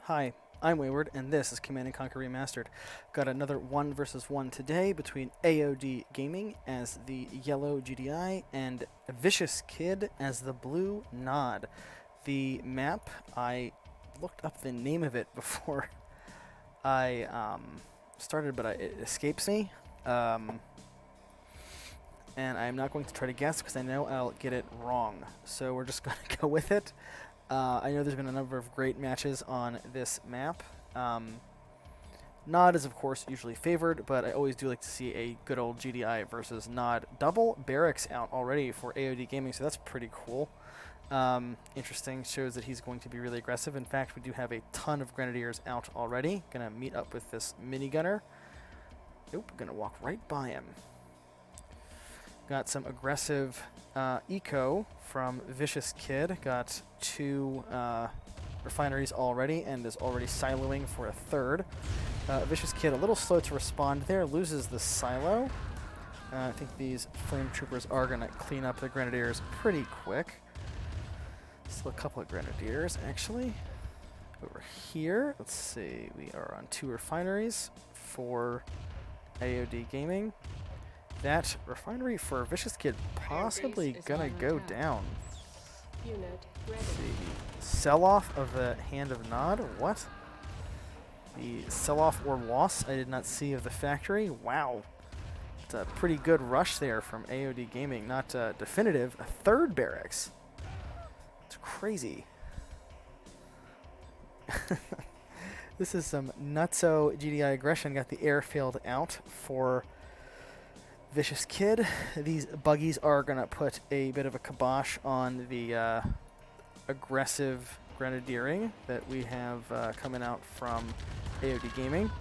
Hi, I'm Wayward, and this is Command & Conquer Remastered. Got another 1 versus 1 today between AOD Gaming as the yellow GDI and ViciousKid as the blue Nod. The map, I looked up the name of it before I started, but it escapes me. And I'm not going to try to guess because I know I'll get it wrong. So we're just going to go with it. I know there's been a number of great matches on this map. Nod is, of course, usually favored, but I always do like to see a good old GDI versus Nod. Double barracks out already for AOD Gaming, so that's pretty cool. Interesting, shows that he's going to be really aggressive. In fact, we do have a ton of Grenadiers out already. Gonna meet up with this minigunner. Nope, gonna walk right by him. Got some aggressive eco from ViciousKid. Got 2 refineries already and is already siloing for a 3rd. ViciousKid a little slow to respond there, loses the silo. I think these flame troopers are going to clean up the grenadiers pretty quick. Still a couple of grenadiers, actually. Over here, let's see, we are on 2 refineries for AOD Gaming. That refinery for ViciousKid possibly gonna go down. Let's see. Sell-off of the Hand of Nod? What? The sell-off or loss I did not see of the factory? Wow. It's a pretty good rush there from AOD Gaming. Not definitive. A 3rd barracks. It's crazy. This is some nutso GDI aggression. Got the airfield out for ViciousKid. These buggies are going to put a bit of a kibosh on the aggressive grenadiering that we have coming out from AOD Gaming.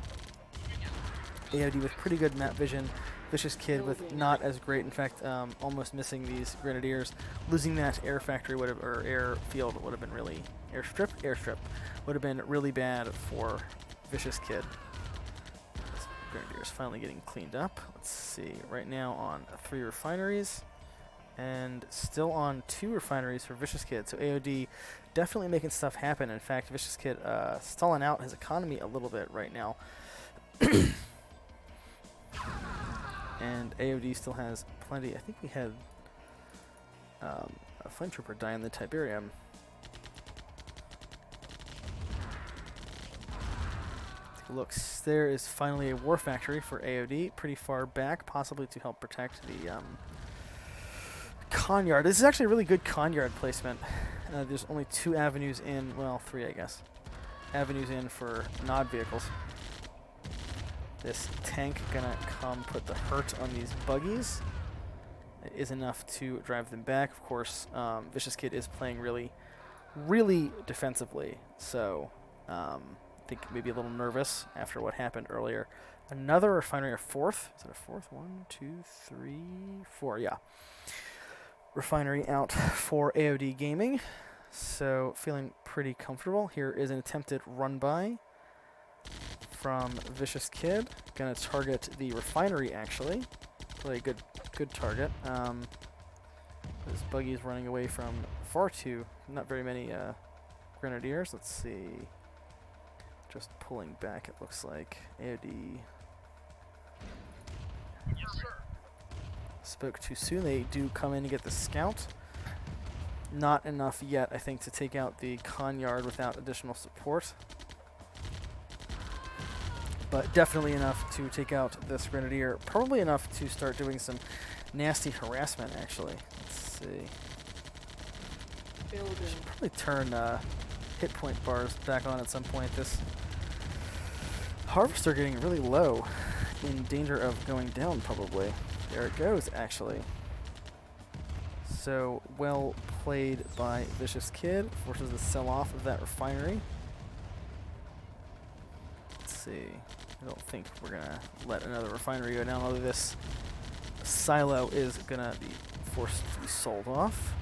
AOD with pretty good map vision. ViciousKid with not as great. In fact, almost missing these grenadiers. Losing that air factory would have, or airfield would have been really, airstrip would have been really bad for ViciousKid. Grenadiers finally getting cleaned up. Let's see, right now on 3 refineries and still on 2 refineries for ViciousKid. So AOD definitely making stuff happen. In fact, ViciousKid stalling out his economy a little bit right now. And AOD still has plenty. I think we had a flame trooper die in the Tiberium. Looks, there is finally a war factory for AOD, pretty far back, possibly to help protect the con yard. This is actually a really good con yard placement. There's only 2 avenues in, well, 3 I guess, avenues in for Nod vehicles. This tank gonna come put the hurt on these buggies. It is enough to drive them back. Of course, ViciousKid is playing really, really defensively, so I think maybe a little nervous after what happened earlier. Another refinery, a 4th. Is it a 4th? 1, 2, 3, 4. Yeah. Refinery out for AOD Gaming. So feeling pretty comfortable. Here is an attempted run by from ViciousKid. Gonna target the refinery actually. Probably a good target. This buggy is running away from far too. Not very many grenadiers. Let's see. Just pulling back, it looks like. AOD spoke too soon. They do come in to get the scout. Not enough yet, I think, to take out the con yard without additional support. But definitely enough to take out this grenadier. Probably enough to start doing some nasty harassment, actually. Let's see. Should probably turn hit point bars back on at some point. This harvester getting really low, in danger of going down probably. There it goes, actually. So well played by ViciousKid, forces the sell-off of that refinery. Let's see. I don't think we're gonna let another refinery go down, although this silo is gonna be forced to be sold off.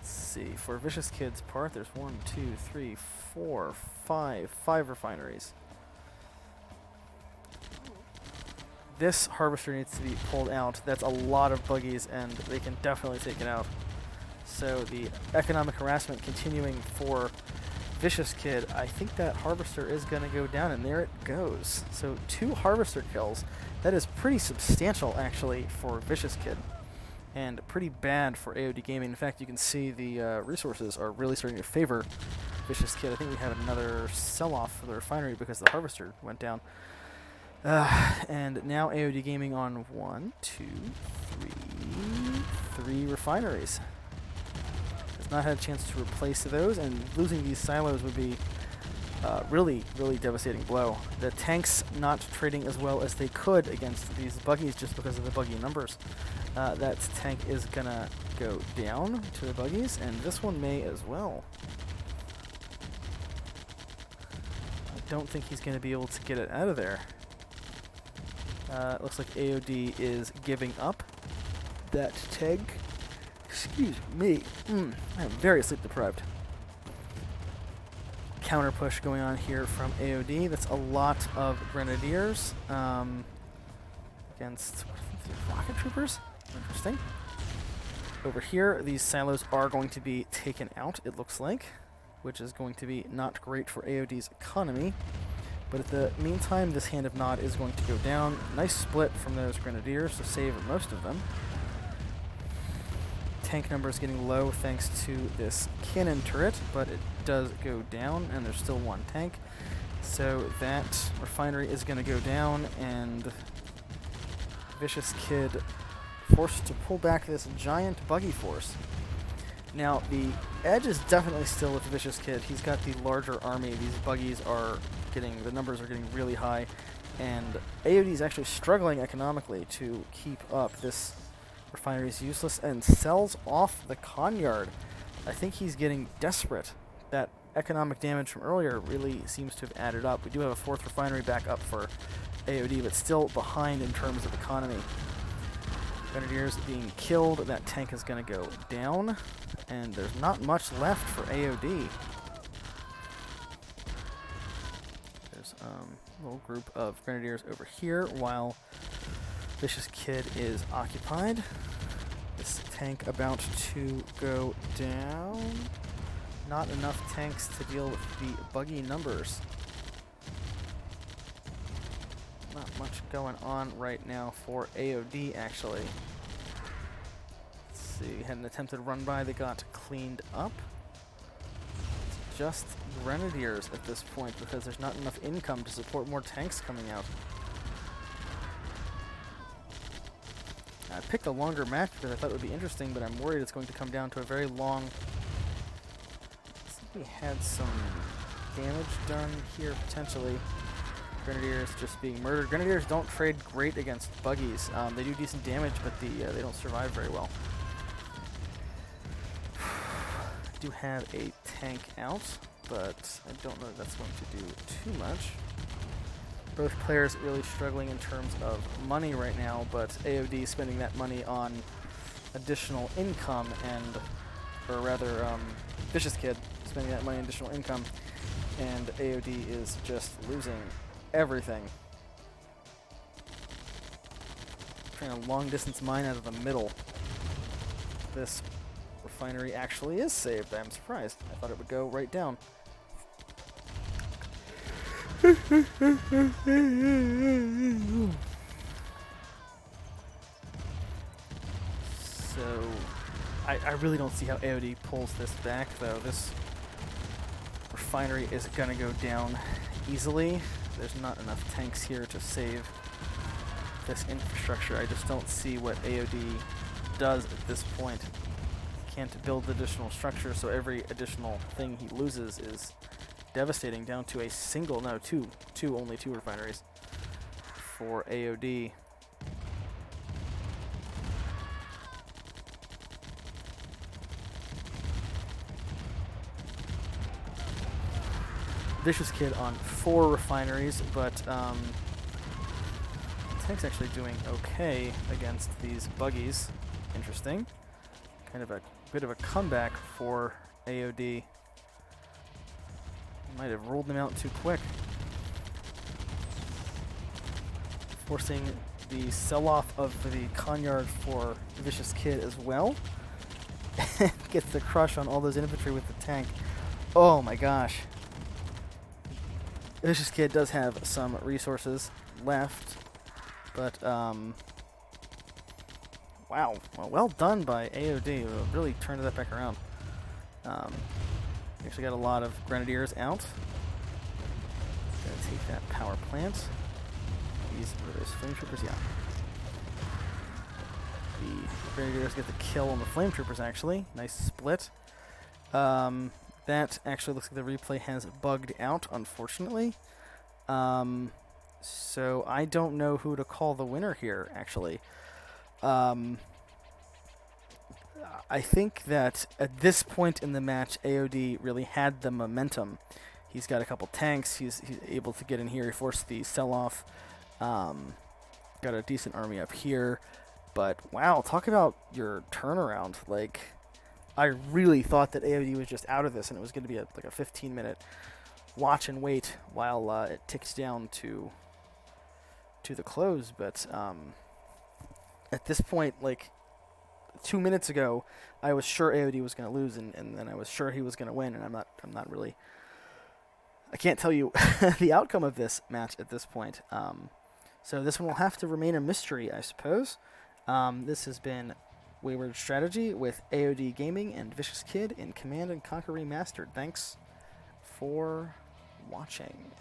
See, for ViciousKid's part, there's 1, 2, 3, 4, 5 refineries. This harvester needs to be pulled out. That's a lot of buggies, and they can definitely take it out. So the economic harassment continuing for ViciousKid, I think that Harvester is going to go down, and there it goes. So 2 Harvester kills. That is pretty substantial, actually, for ViciousKid, and pretty bad for AOD Gaming. In fact, you can see the resources are really starting to favor ViciousKid. I think we have another sell-off for the refinery because the Harvester went down. And now AOD Gaming on 1, 2, 3 refineries. Has not had a chance to replace those, and losing these silos would be really, really devastating blow. The tanks not trading as well as they could against these buggies just because of the buggy numbers. That tank is gonna go down to the buggies, and this one may as well. I don't think he's gonna be able to get it out of there. Looks like AOD is giving up that tank. Excuse me. I am very sleep deprived. Counter push going on here from AOD. That's a lot of Grenadiers against rocket troopers. Interesting. Over here, these silos are going to be taken out, it looks like, which is going to be not great for AOD's economy. But at the meantime, this Hand of Nod is going to go down. Nice split from those Grenadiers to save most of them. Tank number is getting low thanks to this cannon turret, but it does go down, and there's still 1 tank. So that refinery is going to go down, and ViciousKid forced to pull back this giant buggy force. Now, the edge is definitely still with ViciousKid. He's got the larger army. These buggies are the numbers are getting really high, and AOD is actually struggling economically to keep up. This refinery is useless and sells off the Conyard. I think he's getting desperate. That economic damage from earlier really seems to have added up. We do have a 4th refinery back up for AOD, but still behind in terms of economy. Grenadiers being killed. That tank is going to go down, and there's not much left for AOD. There's a little group of Grenadiers over here while ViciousKid is occupied. This tank about to go down. Not enough tanks to deal with the buggy numbers. Not much going on right now for AOD, actually. Let's see, had an attempted run by that got cleaned up. It's just Grenadiers at this point because there's not enough income to support more tanks coming out. I picked a longer match because I thought it would be interesting, but I'm worried it's going to come down to a very long... We had some damage done here, potentially. Grenadiers just being murdered. Grenadiers don't trade great against buggies. They do decent damage, but they don't survive very well. Do have a tank out, but I don't know if that's going to do too much. Both players really struggling in terms of money right now, but AOD spending that money on additional income, or rather, ViciousKid spending that money on additional income, and AOD is just losing everything. Trying a long distance mine out of the middle. This refinery actually is saved. I'm surprised. I thought it would go right down. So, I really don't see how AOD pulls this back, though. This refinery is going to go down easily. There's not enough tanks here to save this infrastructure. I just don't see what AOD does at this point. Can't build additional structure, so every additional thing he loses is devastating, down to a single, no, only two refineries for AOD. ViciousKid on 4 refineries, but tank's actually doing okay against these buggies. Interesting. Kind of a bit of a comeback for AOD. Might have ruled them out too quick. Forcing the sell-off of the Conyard for ViciousKid as well. Gets the crush on all those infantry with the tank. Oh my gosh. ViciousK1d does have some resources left, but wow, well done by AOD. Really turned that back around. Actually got a lot of grenadiers out. Gonna take that power plant. These are those flame troopers, yeah. The grenadiers get the kill on the flame troopers. Actually, nice split. That actually looks like the replay has bugged out, unfortunately. So I don't know who to call the winner here, actually. I think that at this point in the match, AOD really had the momentum. He's got a couple tanks. He's able to get in here. He forced the sell-off. Got a decent army up here. But, wow, talk about your turnaround. Like, I really thought that AOD was just out of this, and it was going to be like a 15-minute watch and wait while it ticks down to the close. But at this point, like 2 minutes ago, I was sure AOD was going to lose, and then I was sure he was going to win, and I'm not really. I can't tell you the outcome of this match at this point. So this one will have to remain a mystery, I suppose. This has been Wayward Strategy with AOD Gaming and ViciousK1d in Command & Conquer Remastered. Thanks for watching.